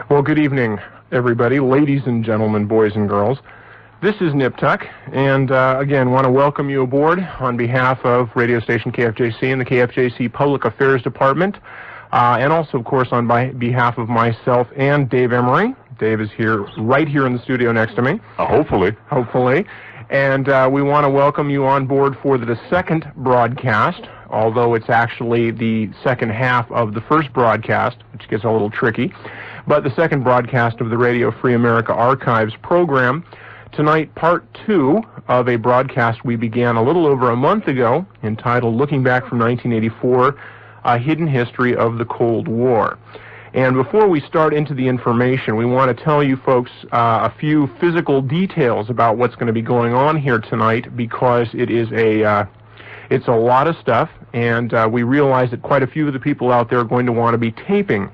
Well, good evening, everybody, ladies and gentlemen, boys and girls. This is Nip Tuck, and again, want to welcome you aboard on behalf of radio station KFJC and the KFJC Public Affairs Department, and also, of course, on behalf of myself and Dave Emery. Dave is here, right here in the studio next to me. Hopefully. And we want to welcome you on board for the second broadcast, although it's actually the second half of the first broadcast, which gets a little tricky, but the second broadcast of the Radio Free America Archives program. Tonight, part 2 of a broadcast we began a little over a month ago, entitled Looking Back from 1984, A Hidden History of the Cold War. And before we start into the information, we want to tell you folks a few physical details about what's going to be going on here tonight, because it is it's a lot of stuff, and we realize that quite a few of the people out there are going to want to be taping.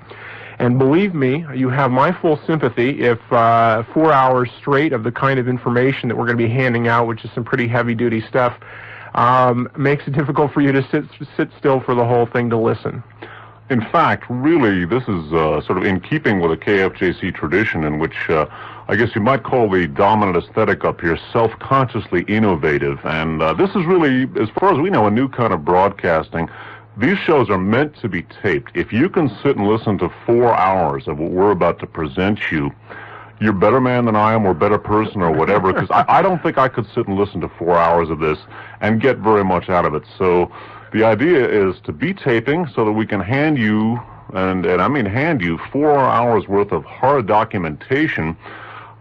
And believe me, you have my full sympathy if 4 hours straight of the kind of information that we're going to be handing out, which is some pretty heavy-duty stuff, makes it difficult for you to sit still for the whole thing to listen. In fact, really, this is sort of in keeping with a KFJC tradition in which I guess you might call the dominant aesthetic up here self-consciously innovative. And this is really, as far as we know, a new kind of broadcasting. These shows are meant to be taped. If you can sit and listen to 4 hours of what we're about to present you, you're a better man than I am, or a better person, or whatever, because I don't think I could sit and listen to 4 hours of this and get very much out of it. So the idea is to be taping so that we can hand you, and I mean hand you, 4 hours worth of hard documentation.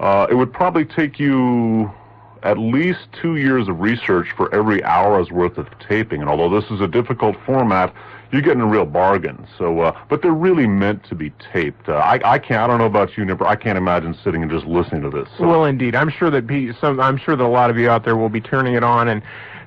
It would probably take you at least 2 years of research for every hour's worth of taping. And although this is a difficult format, you're getting a real bargain. So, but they're really meant to be taped. I don't know about you, Nipper, I can't imagine sitting and just listening to this. So. Well, indeed. I'm sure that a lot of you out there will be turning it on and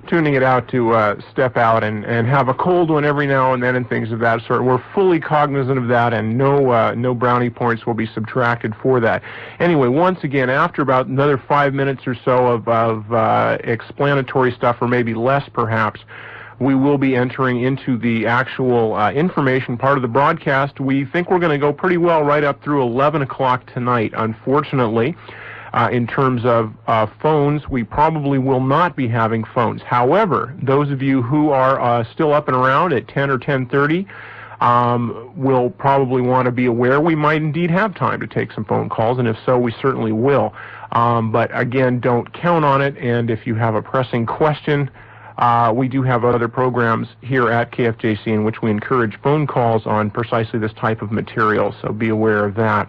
tuning it out to step out and have a cold one every now and then and things of that sort. We're fully cognizant of that, and no brownie points will be subtracted for that. Anyway, once again, after about another 5 minutes or so of explanatory stuff, or maybe less perhaps, we will be entering into the actual information part of the broadcast. We think we're going to go pretty well right up through 11 o'clock tonight. Unfortunately, in terms of phones, we probably will not be having phones. However, those of you who are still up and around at 10 or 10:30 will probably want to be aware we might indeed have time to take some phone calls, and if so, we certainly will. But again, don't count on it, and if you have a pressing question, we do have other programs here at KFJC in which we encourage phone calls on precisely this type of material, so be aware of that.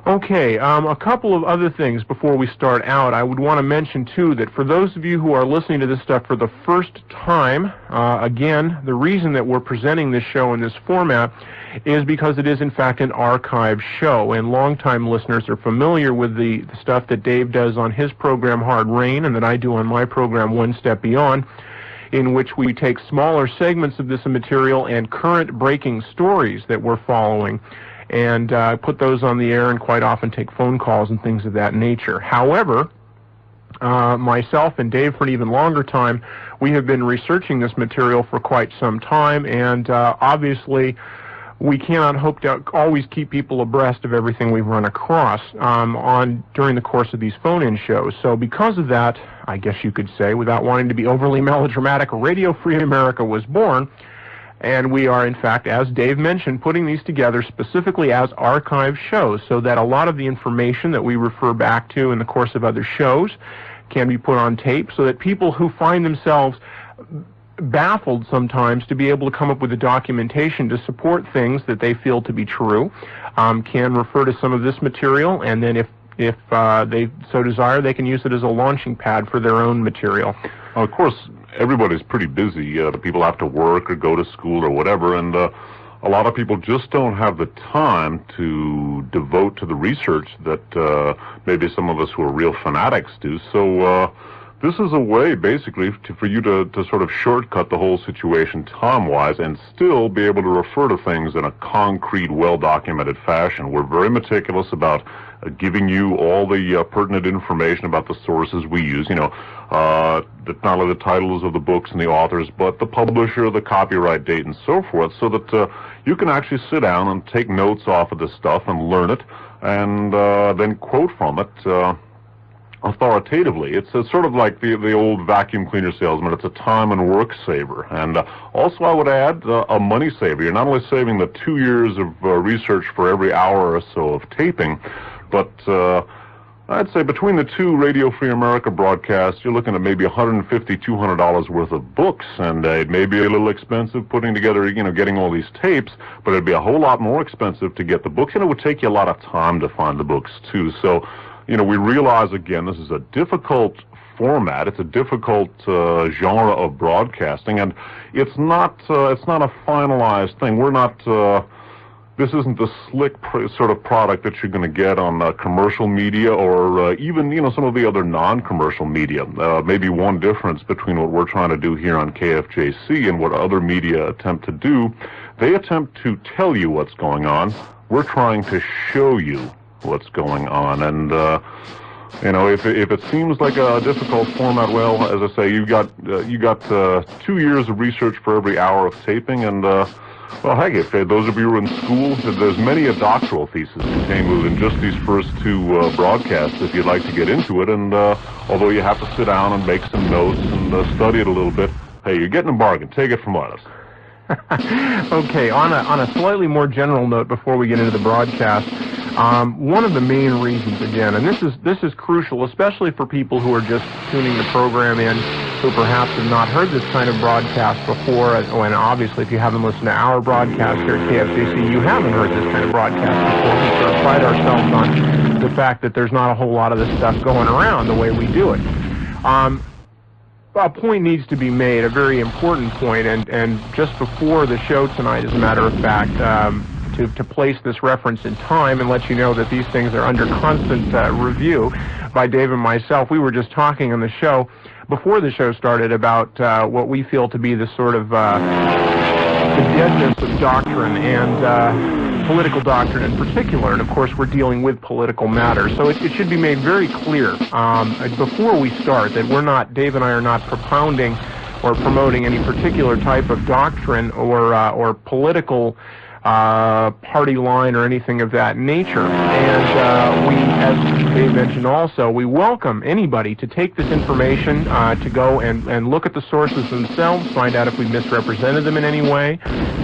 Okay, a couple of other things before we start out. I would want to mention, too, that for those of you who are listening to this stuff for the first time, again, the reason that we're presenting this show in this format is because it is, in fact, an archive show, and longtime listeners are familiar with the stuff that Dave does on his program, Hard Rain, and that I do on my program, One Step Beyond, in which we take smaller segments of this material and current breaking stories that we're following, and put those on the air, and quite often take phone calls and things of that nature. However, myself and Dave, for an even longer time, we have been researching this material for quite some time, and obviously we cannot hope to always keep people abreast of everything we've run across during the course of these phone-in shows. So because of that, I guess you could say, without wanting to be overly melodramatic, Radio Free America was born. And we are, in fact, as Dave mentioned, putting these together specifically as archive shows so that a lot of the information that we refer back to in the course of other shows can be put on tape, so that people who find themselves baffled sometimes to be able to come up with the documentation to support things that they feel to be true can refer to some of this material, and then if they so desire, they can use it as a launching pad for their own material. Of course, everybody's pretty busy. The people have to work or go to school or whatever, and a lot of people just don't have the time to devote to the research that maybe some of us who are real fanatics do. So this is a way, basically, for you to sort of shortcut the whole situation time-wise and still be able to refer to things in a concrete, well-documented fashion. We're very meticulous about giving you all the pertinent information about the sources we use, not only the titles of the books and the authors, but the publisher, the copyright date, and so forth, so that you can actually sit down and take notes off of this stuff and learn it, and then quote from it authoritatively. It's sort of like the old vacuum cleaner salesman. It's a time and work saver. And also, I would add, a money saver. You're not only saving the 2 years of research for every hour or so of taping, but I'd say between the two Radio Free America broadcasts, you're looking at maybe $150, $200 worth of books, and it may be a little expensive putting together, getting all these tapes, but it'd be a whole lot more expensive to get the books, and it would take you a lot of time to find the books, too. So, we realize, again, this is a difficult format. It's a difficult genre of broadcasting, and it's not a finalized thing. We're not... This isn't the slick sort of product that you're going to get on commercial media or even, some of the other non-commercial media. Maybe one difference between what we're trying to do here on KFJC and what other media attempt to do, they attempt to tell you what's going on. We're trying to show you what's going on. And, if it seems like a difficult format, well, as I say, you got 2 years of research for every hour of taping, and well, heck, if those of you who are in school, there's many a doctoral thesis contained within just these first two broadcasts if you'd like to get into it. And although you have to sit down and make some notes and study it a little bit, hey, you're getting a bargain. Take it from us. Okay, on a slightly more general note before we get into the broadcast, one of the main reasons, again, and this is crucial, especially for people who are just tuning the program in, who perhaps have not heard this kind of broadcast before, and obviously if you haven't listened to our broadcast here at KFCC, you haven't heard this kind of broadcast before. We sort of pride ourselves on the fact that there's not a whole lot of this stuff going around the way we do it. A point needs to be made, a very important point, and just before the show tonight, as a matter of fact, to place this reference in time and let you know that these things are under constant review by Dave and myself. We were just talking on the show, before the show started, about what we feel to be the sort of the deadness of doctrine and political doctrine in particular, and of course we're dealing with political matters. So it should be made very clear before we start that Dave and I are not propounding or promoting any particular type of doctrine or political party line or anything of that nature. And we, as Dave mentioned also, we welcome anybody to take this information, to go and look at the sources themselves, find out if we misrepresented them in any way.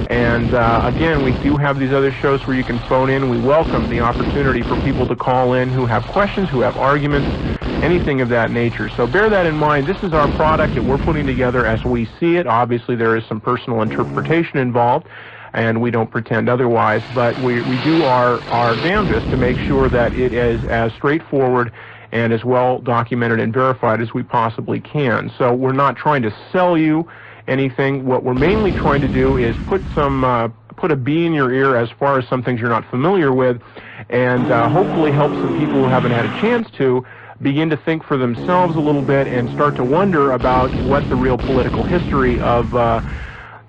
And again, we do have these other shows where you can phone in. We welcome the opportunity for people to call in who have questions, who have arguments, anything of that nature. So bear that in mind. This is our product that we're putting together as we see it. Obviously, there is some personal interpretation involved, and we don't pretend otherwise, but we do our damnedest to make sure that it is as straightforward and as well documented and verified as we possibly can. So we're not trying to sell you anything. What we're mainly trying to do is put a bee in your ear as far as some things you're not familiar with, and hopefully help some people who haven't had a chance to begin to think for themselves a little bit and start to wonder about what the real political history of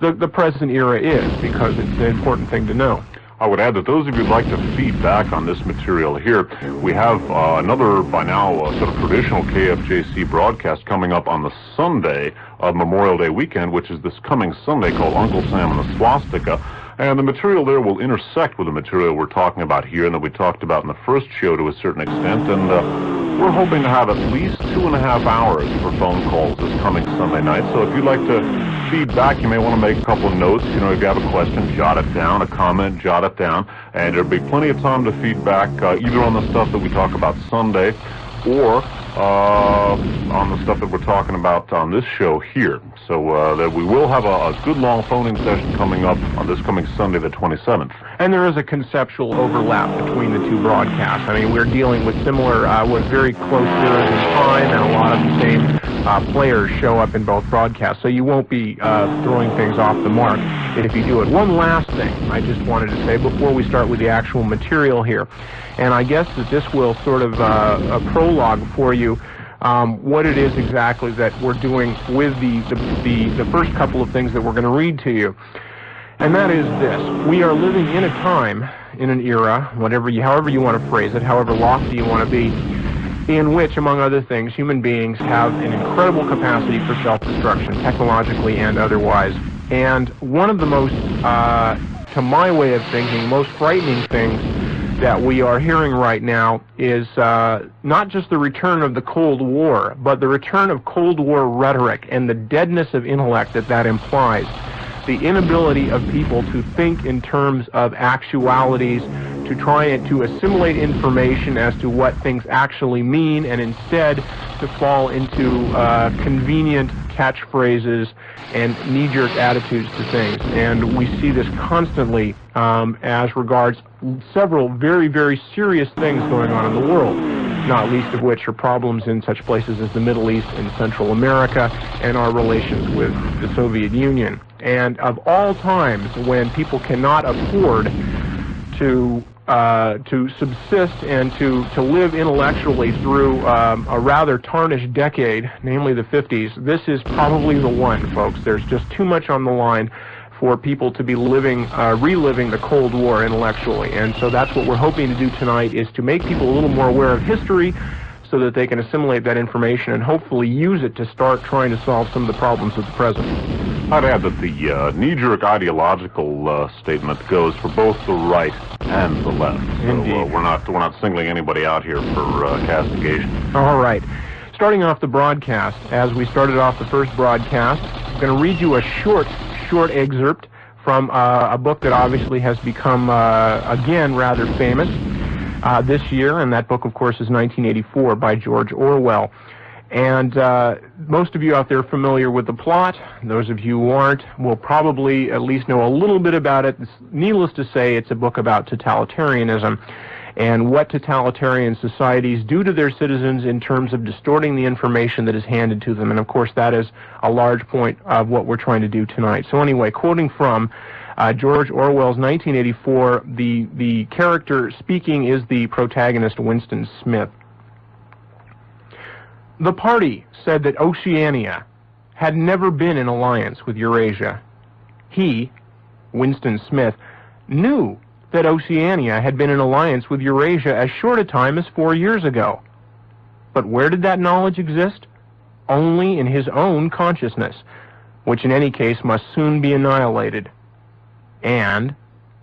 the present era is, because it's an important thing to know. I would add that those of you who'd like to feed back on this material here, we have another, by now, sort of traditional KFJC broadcast coming up on the Sunday of Memorial Day weekend, which is this coming Sunday, called Uncle Sam and the Swastika. And the material there will intersect with the material we're talking about here and that we talked about in the first show to a certain extent. And we're hoping to have at least 2.5 hours for phone calls this coming Sunday night. So if you'd like to feed back, you may want to make a couple of notes. If you have a question, jot it down. A comment, jot it down. And there'll be plenty of time to feed back either on the stuff that we talk about Sunday or on the stuff that we're talking about on this show here. So that we will have a good long phone-in session coming up on this coming Sunday, the 27th. And there is a conceptual overlap between the two broadcasts. I mean, we're dealing with similar, with very close eras in time, and a lot of the same players show up in both broadcasts. So you won't be throwing things off the mark if you do it. One last thing I just wanted to say before we start with the actual material here, and I guess that this will sort of a prologue for you what it is exactly that we're doing with the first couple of things that we're going to read to you. And that is this. We are living in a time, in an era, however you want to phrase it, however lofty you want to be, in which, among other things, human beings have an incredible capacity for self-destruction, technologically and otherwise. And one of the most, to my way of thinking, most frightening things that we are hearing right now is not just the return of the Cold War, but the return of Cold War rhetoric and the deadness of intellect that implies. The inability of people to think in terms of actualities, to try and to assimilate information as to what things actually mean, and instead to fall into convenient catchphrases and knee-jerk attitudes to things. And we see this constantly as regards several very, very serious things going on in the world, not least of which are problems in such places as the Middle East and Central America and our relations with the Soviet Union. And of all times when people cannot afford to subsist and to live intellectually through a rather tarnished decade, namely the 50s, this is probably the one, folks. There's just too much on the line for people to be reliving the Cold War intellectually. And so that's what we're hoping to do tonight, is to make people a little more aware of history so that they can assimilate that information and hopefully use it to start trying to solve some of the problems of the present. I'd add that the knee-jerk ideological statement goes for both the right and the left. So Indeed. We're not singling anybody out here for castigation. All right. Starting off the broadcast, as we started off the first broadcast, I'm going to read you a short excerpt from a book that obviously has become, again, rather famous this year, and that book, of course, is 1984 by George Orwell. And most of you out there are familiar with the plot. Those of you who aren't will probably at least know a little bit about it. Needless to say, it's a book about totalitarianism and what totalitarian societies do to their citizens in terms of distorting the information that is handed to them. And of course, that is a large point of what we're trying to do tonight. So anyway, quoting from George Orwell's 1984, the character speaking is the protagonist, Winston Smith. The party said that Oceania had never been in alliance with Eurasia. He, Winston Smith, knew that Oceania had been in alliance with Eurasia as short a time as 4 years ago. But where did that knowledge exist? Only in his own consciousness, which in any case must soon be annihilated. And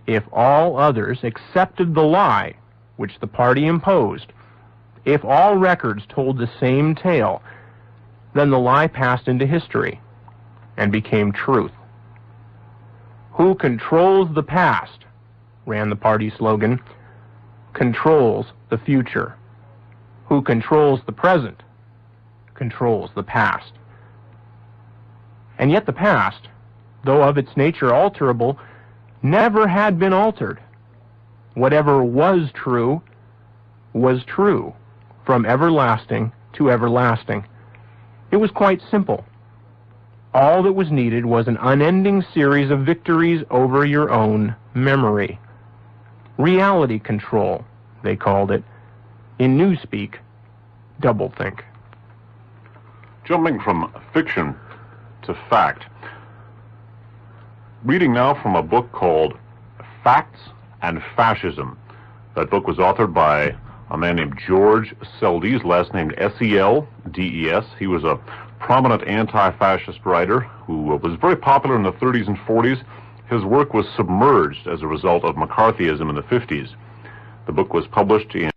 if all others accepted the lie which the party imposed, if all records told the same tale, then the lie passed into history and became truth. Who controls the past, ran the party slogan, controls the future. Who controls the present controls the past. And yet the past, though of its nature alterable, never had been altered. Whatever was true from everlasting to everlasting. It was quite simple. All that was needed was an unending series of victories over your own memory. Reality control, they called it. In newspeak, doublethink. Jumping from fiction to fact. Reading now from a book called Facts and Fascism. That book was authored by a man named George Seldes, last named S-E-L-D-E-S. He was a prominent anti-fascist writer who was very popular in the 30s and 40s. His work was submerged as a result of McCarthyism in the 50s. The book was published in